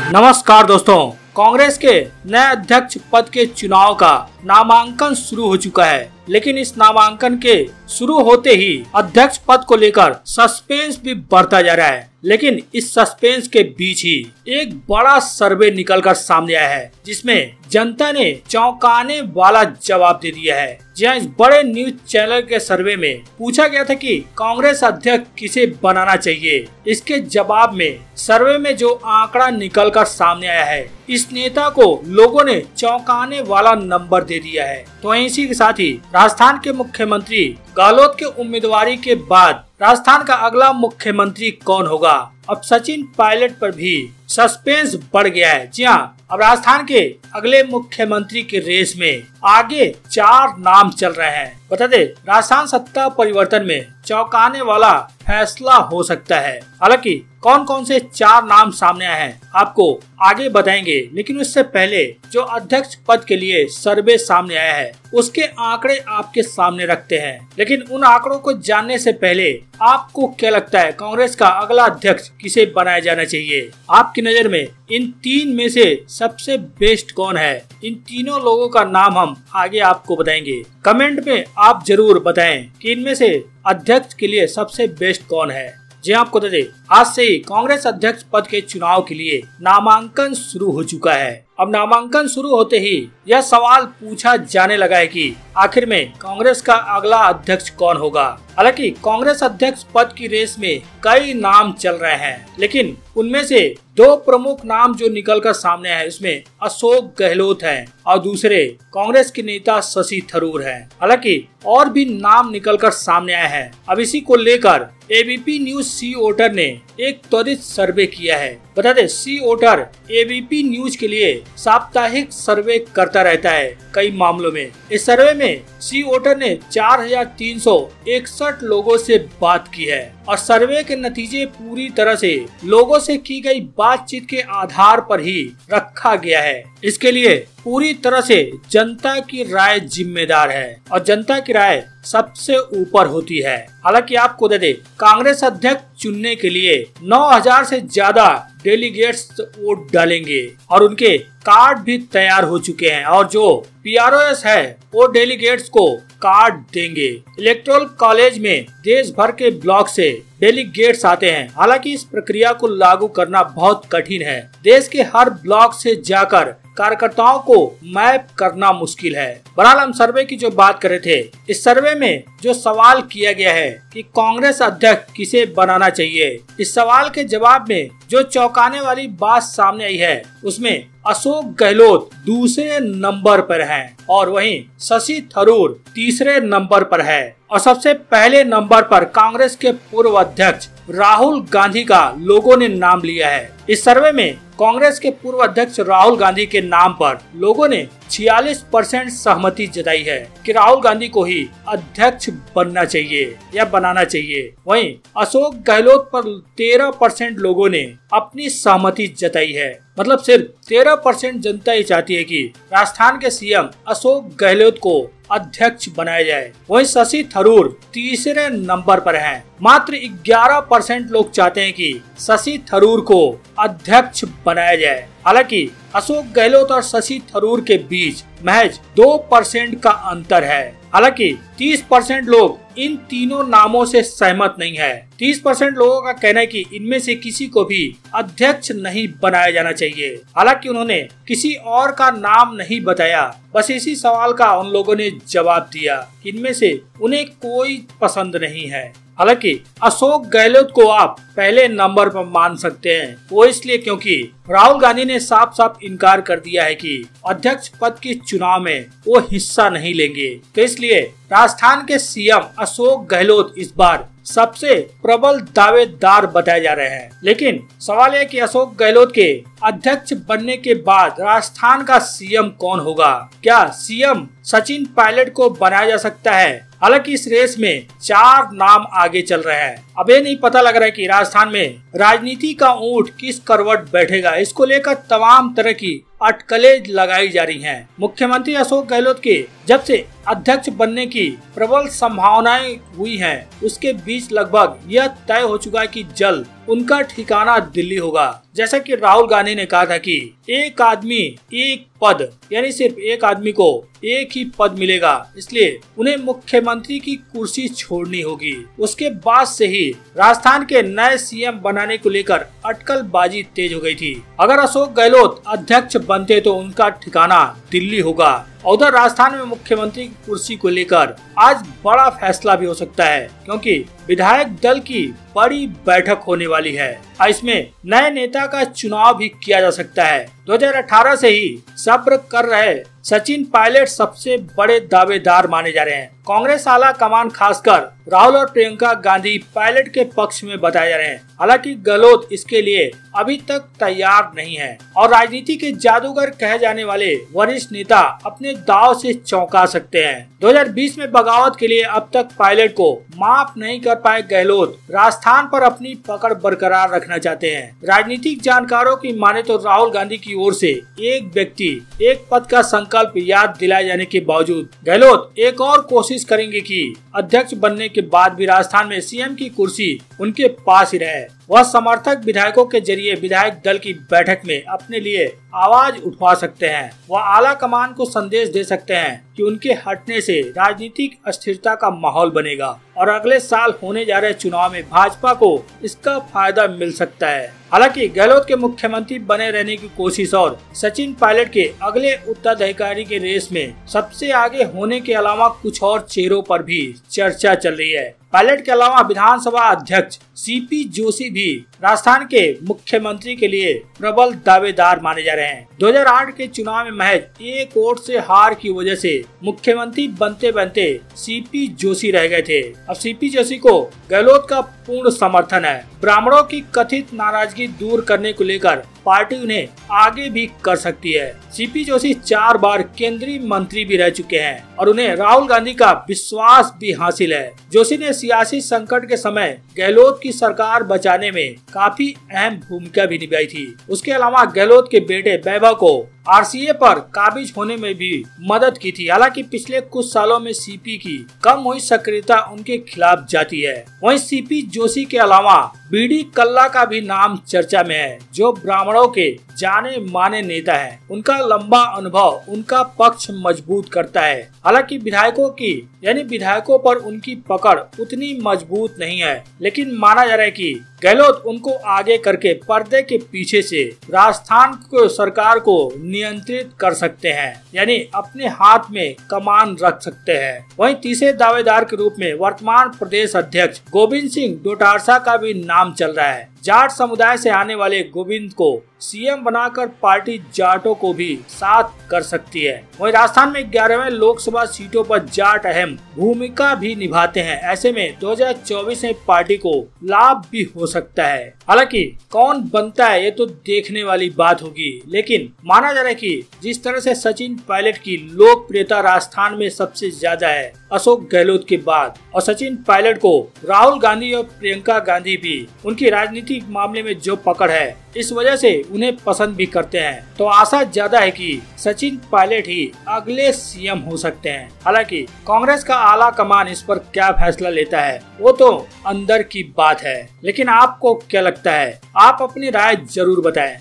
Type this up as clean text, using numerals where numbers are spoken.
नमस्कार दोस्तों, कांग्रेस के नए अध्यक्ष पद के चुनाव का नामांकन शुरू हो चुका है। लेकिन इस नामांकन के शुरू होते ही अध्यक्ष पद को लेकर सस्पेंस भी बढ़ता जा रहा है। लेकिन इस सस्पेंस के बीच ही एक बड़ा सर्वे निकलकर सामने आया है, जिसमें जनता ने चौंकाने वाला जवाब दे दिया है। जहां इस बड़े न्यूज चैनल के सर्वे में पूछा गया था कि कांग्रेस अध्यक्ष किसे बनाना चाहिए, इसके जवाब में सर्वे में जो आंकड़ा निकलकर सामने आया है, इस नेता को लोगों ने चौंकाने वाला नंबर दे दिया है। तो इसी के साथ ही राजस्थान के मुख्यमंत्री गहलोत के उम्मीदवारी के बाद राजस्थान का अगला मुख्यमंत्री कौन होगा, अब सचिन पायलट पर भी सस्पेंस बढ़ गया है। जी हाँ, अब राजस्थान के अगले मुख्यमंत्री के रेस में आगे 4 नाम चल रहे हैं। बता दे, राजस्थान सत्ता परिवर्तन में चौंकाने वाला फैसला हो सकता है। हालांकि कौन कौन से 4 नाम सामने आए हैं आपको आगे बताएंगे, लेकिन उससे पहले जो अध्यक्ष पद के लिए सर्वे सामने आया है उसके आंकड़े आपके सामने रखते हैं। लेकिन उन आंकड़ों को जानने से पहले आपको क्या लगता है, कांग्रेस का अगला अध्यक्ष किसे बनाया जाना चाहिए? आपकी नजर में इन 3 में से सबसे बेस्ट कौन है? इन तीनों लोगों का नाम हम आगे आपको बताएंगे। कमेंट में आप जरूर बताएं कि इनमें से अध्यक्ष के लिए सबसे बेस्ट कौन है। जी आपको बता दें, आज से ही कांग्रेस अध्यक्ष पद के चुनाव के लिए नामांकन शुरू हो चुका है। अब नामांकन शुरू होते ही यह सवाल पूछा जाने लगा है कि आखिर में कांग्रेस का अगला अध्यक्ष कौन होगा। हालांकि कांग्रेस अध्यक्ष पद की रेस में कई नाम चल रहे हैं, लेकिन उनमें से 2 प्रमुख नाम जो निकलकर सामने है, इसमें अशोक गहलोत हैं और दूसरे कांग्रेस के नेता शशि थरूर हैं। हालांकि और भी नाम निकलकर सामने आए हैं। अब इसी को लेकर एबीपी न्यूज सी वोटर ने एक त्वरित सर्वे किया है। बता दें, सी वोटर एबीपी न्यूज के लिए साप्ताहिक सर्वे करता रहता है कई मामलों में। इस सर्वे में सी वोटर ने 4361 लोगों से बात की है और सर्वे के नतीजे पूरी तरह से लोगों से की गई बातचीत के आधार पर ही रखा गया है। इसके लिए पूरी तरह से जनता की राय जिम्मेदार है और जनता की राय सबसे ऊपर होती है। हालांकि आपको दे दे, कांग्रेस अध्यक्ष चुनने के लिए 9000 से ज्यादा डेलीगेट्स वोट डालेंगे और उनके कार्ड भी तैयार हो चुके हैं और जो पीआरओएस है वो डेलीगेट्स को कार्ड देंगे। इलेक्टोरल कॉलेज में देश भर के ब्लॉक से डेलीगेट्स आते हैं। हालांकि इस प्रक्रिया को लागू करना बहुत कठिन है। देश के हर ब्लॉक से जाकर कार्यकर्ताओं को मैप करना मुश्किल है। बहरहाल हम सर्वे की जो बात कर रहे थे, इस सर्वे में जो सवाल किया गया है कि कांग्रेस अध्यक्ष किसे बनाना चाहिए, इस सवाल के जवाब में जो चौंकाने वाली बात सामने आई है, उसमें अशोक गहलोत दूसरे नंबर पर हैं और वहीं शशि थरूर तीसरे नंबर पर है और सबसे पहले नंबर पर कांग्रेस के पूर्व अध्यक्ष राहुल गांधी का लोगों ने नाम लिया है। इस सर्वे में कांग्रेस के पूर्व अध्यक्ष राहुल गांधी के नाम पर लोगों ने 46% सहमति जताई है कि राहुल गांधी को ही अध्यक्ष बनना चाहिए या बनाना चाहिए। वहीं अशोक गहलोत पर 13% लोगों ने अपनी सहमति जताई है। मतलब सिर्फ 13% जनता ही चाहती है कि राजस्थान के सीएम अशोक गहलोत को अध्यक्ष बनाया जाए। वहीं शशि थरूर तीसरे नंबर पर हैं। मात्र 11% लोग चाहते हैं कि शशि थरूर को अध्यक्ष बनाया जाए। हालांकि अशोक गहलोत और शशि थरूर के बीच महज 2% का अंतर है। हालांकि 30% लोग इन तीनों नामों से सहमत नहीं है। 30% लोगों का कहना है कि इनमें से किसी को भी अध्यक्ष नहीं बनाया जाना चाहिए। हालांकि उन्होंने किसी और का नाम नहीं बताया, बस इसी सवाल का उन लोगों ने जवाब दिया कि इनमें से उन्हें कोई पसंद नहीं है। हालांकि अशोक गहलोत को आप पहले नंबर पर मान सकते हैं, वो इसलिए क्योंकि राहुल गांधी ने साफ साफ इनकार कर दिया है कि अध्यक्ष पद के चुनाव में वो हिस्सा नहीं लेंगे। तो इसलिए राजस्थान के सीएम अशोक गहलोत इस बार सबसे प्रबल दावेदार बताए जा रहे हैं। लेकिन सवाल है कि अशोक गहलोत के अध्यक्ष बनने के बाद राजस्थान का सीएम कौन होगा? क्या सीएम सचिन पायलट को बनाया जा सकता है? हालांकि इस रेस में 4 नाम आगे चल रहे हैं। अब ये नहीं पता लग रहा है कि राजस्थान में राजनीति का ऊंट किस करवट बैठेगा। इसको लेकर तमाम तरह की अटकलें लगाई जा रही हैं। मुख्यमंत्री अशोक गहलोत के जब से अध्यक्ष बनने की प्रबल संभावनाएं हुई हैं, उसके बीच लगभग यह तय हो चुका है कि जल्द उनका ठिकाना दिल्ली होगा। जैसा कि राहुल गांधी ने कहा था कि एक आदमी एक पद, यानी सिर्फ एक आदमी को एक ही पद मिलेगा, इसलिए उन्हें मुख्यमंत्री की कुर्सी छोड़नी होगी। उसके बाद से ही राजस्थान के नए सीएम बनाने को लेकर अटकलबाजी तेज हो गई थी। अगर अशोक गहलोत अध्यक्ष बनते तो उनका ठिकाना दिल्ली होगा। उधर राजस्थान में मुख्यमंत्री की कुर्सी को लेकर आज बड़ा फैसला भी हो सकता है, क्योंकि विधायक दल की बड़ी बैठक होने वाली है। इसमें नए नेता का चुनाव भी किया जा सकता है। 2018 से ही सब्र कर रहे सचिन पायलट सबसे बड़े दावेदार माने जा रहे हैं। कांग्रेस आला कमान खासकर राहुल और प्रियंका गांधी पायलट के पक्ष में बताए जा रहे हैं। हालांकि गहलोत इसके लिए अभी तक तैयार नहीं है और राजनीति के जादूगर कहे जाने वाले वरिष्ठ नेता अपने दांव से चौंका सकते हैं। 2020 में बगावत के लिए अब तक पायलट को माफ नहीं कर पाए गहलोत राजस्थान पर अपनी पकड़ बरकरार रखना चाहते हैं। राजनीतिक जानकारों की माने तो राहुल गांधी की ओर से एक व्यक्ति एक पद का संकल्प याद दिलाए जाने के बावजूद गहलोत एक और कोशिश करेंगे कि अध्यक्ष बनने के बाद भी राजस्थान में सीएम की कुर्सी उनके पास ही रहे। वह समर्थक विधायकों के जरिए विधायक दल की बैठक में अपने लिए आवाज उठवा सकते हैं। वह आला कमान को संदेश दे सकते हैं कि उनके हटने से राजनीतिक अस्थिरता का माहौल बनेगा और अगले साल होने जा रहे चुनाव में भाजपा को इसका फायदा मिल सकता है। हालांकि गहलोत के मुख्यमंत्री बने रहने की कोशिश और सचिन पायलट के अगले उत्तराधिकारी के रेस में सबसे आगे होने के अलावा कुछ और चेहरों पर भी चर्चा चल रही है। पायलट के अलावा विधानसभा अध्यक्ष सीपी जोशी भी राजस्थान के मुख्यमंत्री के लिए प्रबल दावेदार माने जा रहे हैं। 2008 के चुनाव में महज एक वोट से हार की वजह से मुख्यमंत्री बनते बनते सीपी जोशी रह गए थे। अब सीपी जोशी को गहलोत का पूर्ण समर्थन है। ब्राह्मणों की कथित नाराजगी दूर करने को लेकर पार्टी उन्हें आगे भी कर सकती है। सीपी जोशी 4 बार केंद्रीय मंत्री भी रह चुके हैं और उन्हें राहुल गांधी का विश्वास भी हासिल है। जोशी ने सियासी संकट के समय गहलोत की सरकार बचाने में काफी अहम भूमिका भी निभाई थी। उसके अलावा गहलोत के बेटे वैभव को आरसीए पर काबिज होने में भी मदद की थी। हालांकि पिछले कुछ सालों में सीपी की कम हुई सक्रियता उनके खिलाफ जाती है। वहीं सीपी जोशी के अलावा बीडी कल्ला का भी नाम चर्चा में है, जो ब्राह्मणों के जाने माने नेता हैं। उनका लंबा अनुभव उनका पक्ष मजबूत करता है। हालांकि विधायकों पर उनकी पकड़ उतनी मजबूत नहीं है, लेकिन माना जा रहा है कि गहलोत उनको आगे करके पर्दे के पीछे से राजस्थान को सरकार को नियंत्रित कर सकते हैं, यानी अपने हाथ में कमान रख सकते हैं। वहीं तीसरे दावेदार के रूप में वर्तमान प्रदेश अध्यक्ष गोविंद सिंह डोटासरा का भी नाम चल रहा है। जाट समुदाय से आने वाले गोविंद को सीएम बनाकर पार्टी जाटों को भी साथ कर सकती है। वहीं राजस्थान में 11वें लोकसभा सीटों पर जाट अहम भूमिका भी निभाते हैं। ऐसे में 2024 में पार्टी को लाभ भी हो सकता है। हालांकि कौन बनता है ये तो देखने वाली बात होगी, लेकिन माना जा रहा है कि जिस तरह से सचिन पायलट की लोकप्रियता राजस्थान में सबसे ज्यादा है अशोक गहलोत के बाद, और सचिन पायलट को राहुल गांधी और प्रियंका गांधी भी उनकी राजनीतिक मामले में जो पकड़ है इस वजह से उन्हें पसंद भी करते हैं, तो आशा ज्यादा है कि सचिन पायलट ही अगले सीएम हो सकते हैं। हालांकि कांग्रेस का आला कमान इस पर क्या फैसला लेता है वो तो अंदर की बात है, लेकिन आपको क्या लगता है? आप अपनी राय जरूर बताएं।